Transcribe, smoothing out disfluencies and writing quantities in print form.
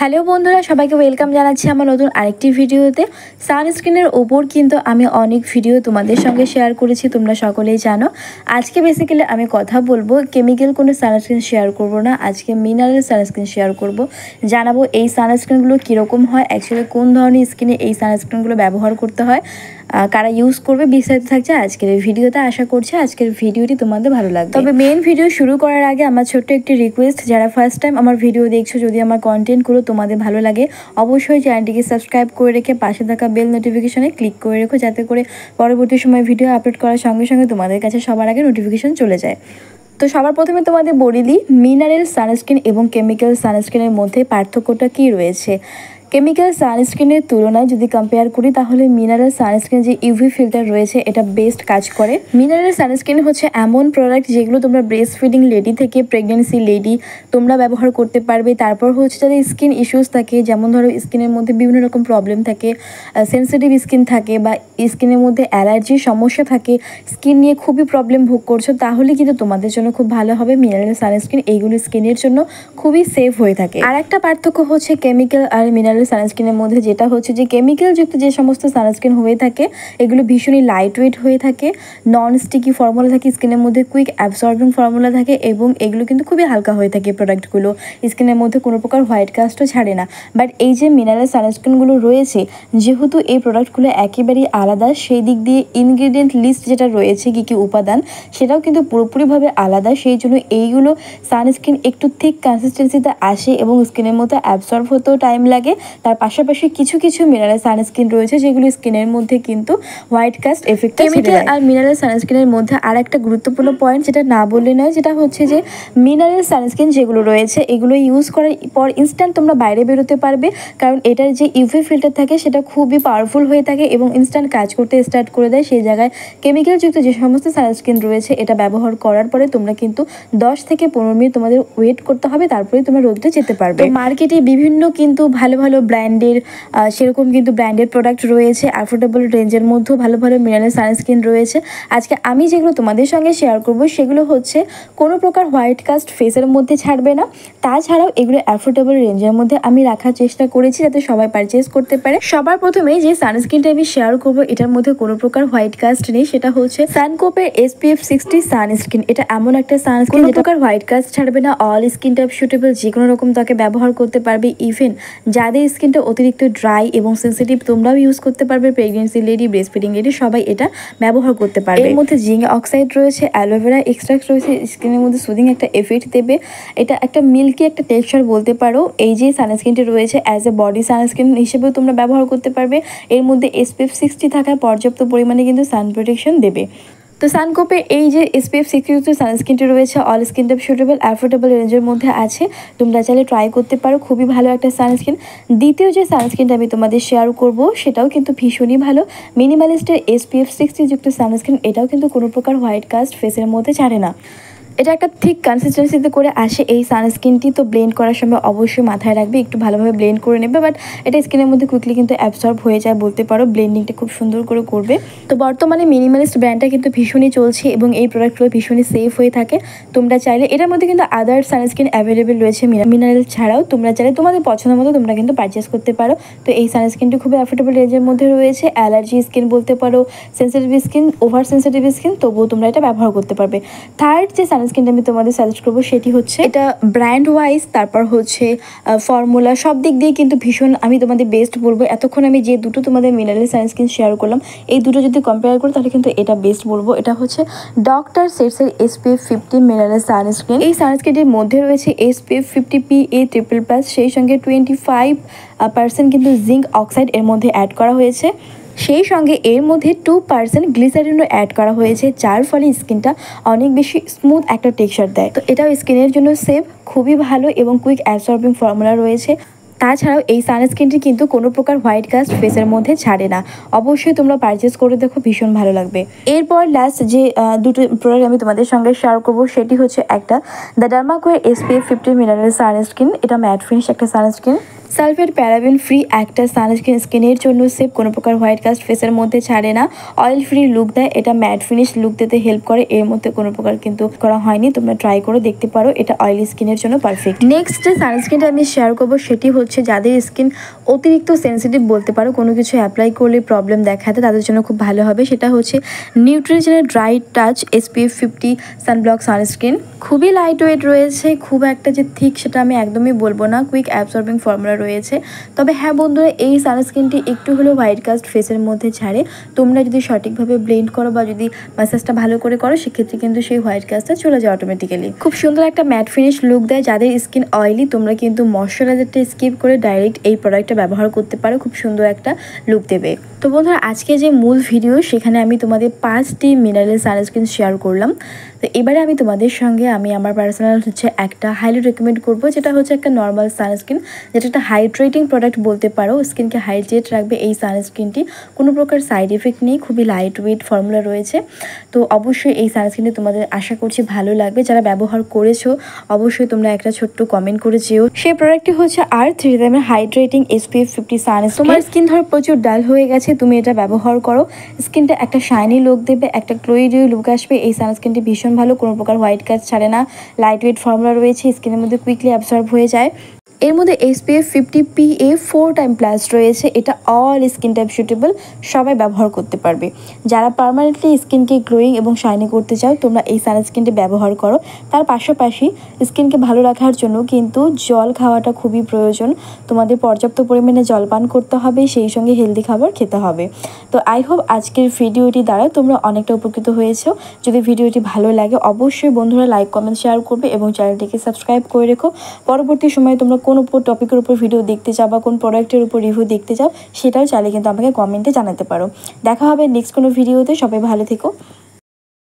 Hello বন্ধুরা, সবাইকে welcome জানাচ্ছি আমার নতুন আরেকটি ভিডিওতে। সানস্ক্রিনের ওপর কিন্তু আমি অনেক ভিডিও তোমাদের সঙ্গে শেয়ার করেছি, তোমরা সকলেই জানো। আজকে বেসিক্যালি আমি কথা বলবো, কেমিক্যাল কোনো সানস্ক্রিন শেয়ার করব না, আজকে মিনারেল সানস্ক্রিন শেয়ার করব। জানাবো এই সানস্ক্রিনগুলো কীরকম হয়, অ্যাকচুয়ালি কোন ধরনের স্কিনে এই সানস্ক্রিনগুলো ব্যবহার করতে হয়, কারা ইউজ করবে, বিস্তারিত থাকছে আজকের এই ভিডিওতে। আশা করছি আজকের ভিডিওটি তোমাদের ভালো লাগবে। তবে মেইন ভিডিও শুরু করার আগে আমার ছোট্ট একটি রিকোয়েস্ট, যারা ফার্স্ট টাইম আমার ভিডিও দেখছো, যদি আমার কন্টেন্টগুলো তোমাদের ভালো লাগে অবশ্যই চ্যানেলটিকে সাবস্ক্রাইব করে রেখে পাশে থাকা বেল নোটিফিকেশনে ক্লিক করে রেখো, যাতে করে পরবর্তী সময় ভিডিও আপলোড করার সঙ্গে সঙ্গে তোমাদের কাছে সবার আগে নোটিফিকেশন চলে যায়। তো সবার প্রথমে তোমাদের বলে দিই, মিনারেল সানস্ক্রিন এবং কেমিক্যাল সানস্ক্রিনের মধ্যে পার্থক্যটা কী রয়েছে। কেমিক্যাল সানস্ক্রিনের তুলনায় যদি কম্পেয়ার করি, তাহলে মিনারেল সানস্ক্রিন যে ইউভি ফিল্টার রয়েছে এটা বেস্ট কাজ করে। মিনারেল সানস্ক্রিন হচ্ছে এমন প্রোডাক্ট যেগুলো তোমরা ব্রেস্ট ফিডিং লেডি থেকে প্রেগনেন্সি লেডি তোমরা ব্যবহার করতে পারবে। তারপর হচ্ছে যাদের স্কিন ইস্যুস থাকে, যেমন ধরো স্কিনের মধ্যে বিভিন্ন রকম প্রবলেম থাকে, সেন্সিটিভ স্কিন থাকে বা স্কিনের মধ্যে অ্যালার্জির সমস্যা থাকে, স্কিন নিয়ে খুবই প্রবলেম ভোগ করছো, তাহলে কিন্তু তোমাদের জন্য খুব ভালো হবে মিনারেল সানস্ক্রিন। এইগুলো স্কিনের জন্য খুবই সেফ হয়ে থাকে। আর একটা পার্থক্য হচ্ছে কেমিক্যাল আর মিনারেল সানস্ক্রিনের মধ্যে, যেটা হচ্ছে যে কেমিক্যাল যুক্ত যে সমস্ত সানস্ক্রিন হয়ে থাকে এগুলো ভীষণই লাইট ওয়েট হয়ে থাকে, নন স্টিকি ফর্মুলা থাকে, স্কিনের মধ্যে কুইক অ্যাবসর্বিং ফর্মুলা থাকে এবং এগুলো কিন্তু খুবই হালকা হয়ে থাকে। প্রোডাক্টগুলো স্কিনের মধ্যে কোনো প্রকার হোয়াইট কাস্টও ছাড়ে না। বাট এই যে মিনারেল সানস্ক্রিনগুলো রয়েছে, যেহেতু এই প্রোডাক্টগুলো একেবারেই আলাদা, সেই দিক দিয়ে ইনগ্রিডিয়েন্ট লিস্ট যেটা রয়েছে কী কী উপাদান, সেটাও কিন্তু পুরোপুরিভাবে আলাদা। সেই জন্য এইগুলো সানস্ক্রিন একটু থিক কনসিস্টেন্সিতে আসে এবং স্কিনের মধ্যে অ্যাবসর্ব হতেও টাইম লাগে। তার পাশাপাশি কিছু কিছু মিনারেল সানস্ক্রিন রয়েছে যেগুলো স্কিনের মধ্যে কিন্তু হোয়াইট কাস্ট এফেক্ট। কেমিক্যাল আর মিনারেল সানস্ক্রিনের মধ্যে আর একটা গুরুত্বপূর্ণ পয়েন্ট যেটা না বললে নয়, যেটা হচ্ছে যে মিনারেল সানস্ক্রিন যেগুলো রয়েছে এগুলো ইউজ করার পর ইনস্ট্যান্ট তোমরা বাইরে বেরোতে পারবে, কারণ এটার যে ইউভি ফিল্টার থাকে সেটা খুবই পাওয়ারফুল হয়ে থাকে এবং ইনস্ট্যান্ট কাজ করতে স্টার্ট করে দেয়। সেই জায়গায় কেমিক্যাল যুক্ত যে সমস্ত সানস্ক্রিন রয়েছে এটা ব্যবহার করার পরে তোমরা কিন্তু 10 থেকে 15 মিনিট তোমাদের ওয়েট করতে হবে, তারপরে তোমরা রোদে যেতে পারবে। মার্কেটে বিভিন্ন কিন্তু ভালো ভালো ব্র্যান্ডের সেরকম কিন্তু ব্র্যান্ডেড প্রোডাক্ট রয়েছে, অ্যাফোর্ডেবল রেঞ্জের মধ্যেও ভালো ভালো মিনারেল সানস্ক্রিন রয়েছে। আজকে আমি যেগুলো তোমাদের সঙ্গে শেয়ার করব সেগুলো হচ্ছে কোনো প্রকার হোয়াইট কাস্ট ফেসের মধ্যে ছাড়বে না, তাছাড়াও এগুলো অ্যাফোর্ডেবল রেঞ্জের মধ্যে আমি রাখার চেষ্টা করেছি যাতে সবাই পারচেস করতে পারে। সবার প্রথমে যে সানস্ক্রিনটা আমি শেয়ার করব এটার মধ্যে কোনো প্রকার হোয়াইট কাস্ট নেই, সেটা হচ্ছে সানকোপের SPF 60 সানস্ক্রিন। এটা এমন একটা সানস্ক্রিন যেটা প্রকার হোয়াইট কাস্ট ছাড়বে না, অল স্কিন টাইপ সুটেবল, যে কোনো রকম ত্বকে ব্যবহার করতে পারবে। ইভেন যাদের স্কিনটা অতিরিক্ত ড্রাই এবং সেন্সিটিভ তোমরাও ইউজ করতে পারবে, pregnancy lady, breast feeding lady সবাই এটা ব্যবহার করতে পারবে। এর মধ্যে জিঙ্ক অক্সাইড রয়েছে, অ্যালোভেরা এক্সট্রাক্ট রয়েছে, স্কিনের মধ্যে সুদিং একটা এফেক্ট দেবে। এটা একটা মিল্কি একটা টেক্সচার বলতে পারো। এই যে সানস্ক্রিনটি রয়েছে অ্যাজ এ বডি সানস্ক্রিন হিসেবেও তোমরা ব্যবহার করতে পারবে। এর মধ্যে SPF 60 থাকায় পর্যাপ্ত পরিমাণে কিন্তু সান প্রোটেকশন দেবে। তো সানকোপের এই যে SPF 60 সানস্ক্রিনটি রয়েছে all skin type suitable, affordable রেঞ্জের মধ্যে আছে, তোমরা চাইলে ট্রাই করতে পারো, খুবই ভালো একটা সানস্ক্রিন। দ্বিতীয় যে সানস্ক্রিনটা আমি তোমাদের শেয়ার করব সেটাও কিন্তু ভীষণই ভালো, মিনিমালিস্টের SPF 60 যুক্ত সানস্ক্রিন। এটাও কিন্তু কোনো প্রকার হোয়াইট কাস্ট ফেসের মধ্যে ছাড়ে না। এটা একটা ঠিক কনসিস্টেন্সিতে করে আসে এই সানস্ক্রিনটি। তো ব্লেন্ড করার সময় অবশ্যই মাথায় রাখবে, একটু ভালোভাবে ব্লেন্ড করে নেবে, বাট এটা স্কিনের মধ্যে কুইকলি কিন্তু অ্যাবসর্ব হয়ে যায় বলতে পারো। ব্লেন্ডিংটা খুব সুন্দর করে করবে। তো বর্তমানে মিনিমালিস্ট ব্র্যান্ডটা কিন্তু ভীষণই চলছে এবং এই প্রোডাক্টগুলো ভীষণই সেফ হয়ে থাকে। তোমরা চাইলে এটার মধ্যে কিন্তু আদার সানস্ক্রিন অ্যাভেলেবেল রয়েছে মিনারেল ছাড়াও, তোমরা চাইলে তোমাদের পছন্দ মতো তোমরা কিন্তু পারচেস করতে পারো। তো এই সানস্ক্রিনটি খুবই অ্যাফোর্ডেবল রেঞ্জের মধ্যে রয়েছে। অ্যালার্জি স্কিন বলতে পারো, sensitive skin, over sensitive skin, তবুও তোমরা এটা ব্যবহার করতে পারবে। থার্ড যে সানস্ক্রিনটা আমি তোমাদের সাজেস্ট করবো সেটি হচ্ছে, এটা ব্র্যান্ড ওয়াইজ, তারপর হচ্ছে ফর্মুলা, সব দিক দিয়ে কিন্তু ভীষণ আমি তোমাদের বেস্ট বলবো। এতক্ষণ আমি যে দুটো তোমাদের মিনারেল সানস্ক্রিন শেয়ার করলাম, এই দুটো যদি কম্পেয়ার করি তাহলে কিন্তু এটা বেস্ট বলবো। এটা হচ্ছে ডক্টর সেটসের SPF 50 মিনারেল সানস্ক্রিন। এই সানস্ক্রিনটির মধ্যে রয়েছে SPF 50 PA++, সেই সঙ্গে 25% কিন্তু জিঙ্ক অক্সাইড এর মধ্যে অ্যাড করা হয়েছে। সেই সঙ্গে এর মধ্যে 2% গ্লিসারিনও অ্যাড করা হয়েছে, যার ফলে স্কিনটা অনেক বেশি স্মুথ একটা টেক্সচার দেয়। তো এটাও স্কিনের জন্য সেফ, খুবই ভালো এবং কুইক অ্যাবসর্বিং ফর্মুলা রয়েছে। তাছাড়াও এই সানস্ক্রিনটি কিন্তু কোনো প্রকার হোয়াইট কাস্ট ফেসের মধ্যে ছাড়ে না। অবশ্যই তোমরা পারচেস করে দেখো, ভীষণ ভালো লাগবে। এরপর লাস্ট যে দুটো প্রোডাক্ট আমি তোমাদের সঙ্গে শেয়ার করবো সেটি হচ্ছে একটা দ্য ডার্মাকোয়ের SPF 50 মিনারেল সানস্ক্রিন। এটা ম্যাট ফিনিশ একটা সানস্ক্রিন। সালফেট প্যারাবেন ফ্রি একটা সানস্ক্রিন স্কিনের জন্য সেফ, কোনো প্রকার হোয়াইট কাস্ট ফেসের মধ্যে ছাড়ে না, অয়েল ফ্রি লুক দেয়, এটা ম্যাট ফিনিশ লুক দিতে হেল্প করে, এর মধ্যে কোনো প্রকার কিন্তু করা হয়নি। তোমরা ট্রাই করে দেখতে পারো, এটা অয়েলি স্কিনের জন্য পারফেক্ট। নেক্সট যে সানস্ক্রিনটা আমি শেয়ার করবো সেটি হচ্ছে যাদের স্কিন অতিরিক্ত সেন্সিটিভ বলতে পারো, কোনো কিছু অ্যাপ্লাই করলে প্রবলেম দেখাতে, তাদের জন্য খুব ভালো হবে। সেটা হচ্ছে নিউট্রিজেনের dry touch SPF 50 sunblock sunscreen. খুবই লাইট ওয়েট রয়েছে, খুব একটা যে থিক সেটা আমি একদমই বলবো না, কুইক অ্যাবসর্বিং ফর্মুলা রয়েছে। তবে হ্যাঁ বন্ধুরা, এই সানস্ক্রিনটি একটু হলেও হোয়াইট কাস্ট ফেসের মধ্যে ছাড়ে। তোমরা যদি সঠিকভাবে ব্লেন্ড করো বা যদি ম্যাসাজটা ভালো করে করো, সেক্ষেত্রে কিন্তু সেই হোয়াইট কাস্টটা চলে যায় অটোমেটিক্যালি। খুব সুন্দর একটা ম্যাট ফিনিশ লুক দেয়। যাদের স্কিন অয়েলি, তোমরা কিন্তু ময়শ্চারাইজারটা স্কিপ করে ডাইরেক্ট এই প্রোডাক্টটা ব্যবহার করতে পারো, খুব সুন্দর একটা লুক দেবে। তো বন্ধুরা, আজকে যে মূল ভিডিও সেখানে আমি তোমাদের 5টি মিনারেল সানস্ক্রিন শেয়ার করলাম। তো এবারে আমি তোমাদের সঙ্গে আমার পার্সোনাল হচ্ছে একটা হাইলি রেকমেন্ড করবো, যেটা হচ্ছে একটা নর্মাল সানস্ক্রিন, যেটা একটা হাইড্রেটিং প্রোডাক্ট বলতে পারো, স্কিনকে হাইড্রেট রাখবে এই সানস্ক্রিনটি। কোনো প্রকার সাইড এফেক্ট নেই, খুবই লাইট ওয়েট ফর্মুলা রয়েছে। তো অবশ্যই এই সানস্ক্রিনটি তোমাদের আশা করছি ভালো লাগবে। যারা ব্যবহার করেছো অবশ্যই তোমরা একটা ছোট্ট কমেন্ট করে যেও। সেই প্রোডাক্টটি হচ্ছে R3 হাইড্রেটিং SPF 50 সানস্ক্রিন। তোমার স্কিন ধর প্রচুর ডাল হয়ে গেছে, তুমি এটা ব্যবহার করো, স্কিনটা একটা শাইনি লুক দেবে, একটা গ্লোই লুক আসবে। এই সানস্ক্রিনটি ভীষণ ভালো, কোনো প্রকার হোয়াইট কাস্ট ছাড়ে না, লাইট ওয়েট ফর্মুলা রয়েছে, স্কিনের মধ্যে কুইকলি অ্যাবসর্ব হয়ে যায়। এর মধ্যে SPF 50 PA 4 টাইম প্লাস রয়েছে। এটা অল স্কিন টাইপ সুটেবল, সবাই ব্যবহার করতে পারবে। যারা পার্মানেন্টলি স্কিনকে গ্লোয়িং এবং শাইনি করতে চাও, তোমরা এই সানস্ক্রিনটি ব্যবহার করো। তার পাশাপাশি স্কিনকে ভালো রাখার জন্য কিন্তু জল খাওয়াটা খুবই প্রয়োজন। তোমাদের পর্যাপ্ত পরিমাণে জল পান করতে হবে, সেই সঙ্গে হেলদি খাবার খেতে হবে। তো আই হোপ আজকের ভিডিওটি দ্বারা তোমরা অনেকটা উপকৃত হয়েছো। যদি ভিডিওটি ভালো লাগে অবশ্যই বন্ধুরা লাইক কমেন্ট শেয়ার করবে এবং চ্যানেলটিকে সাবস্ক্রাইব করে রেখো। পরবর্তী সময়ে তোমরা কোন টপিকের উপর ভিডিও দেখতে চাও বা কোন প্রোডাক্টের উপর রিভিউ দেখতে চাও, সেটাও চাইলে কিন্তু আমাকে কমেন্টে জানাতে পারো। দেখা হবে নেক্সট কোনো ভিডিওতে। সবাই ভালো থেকো।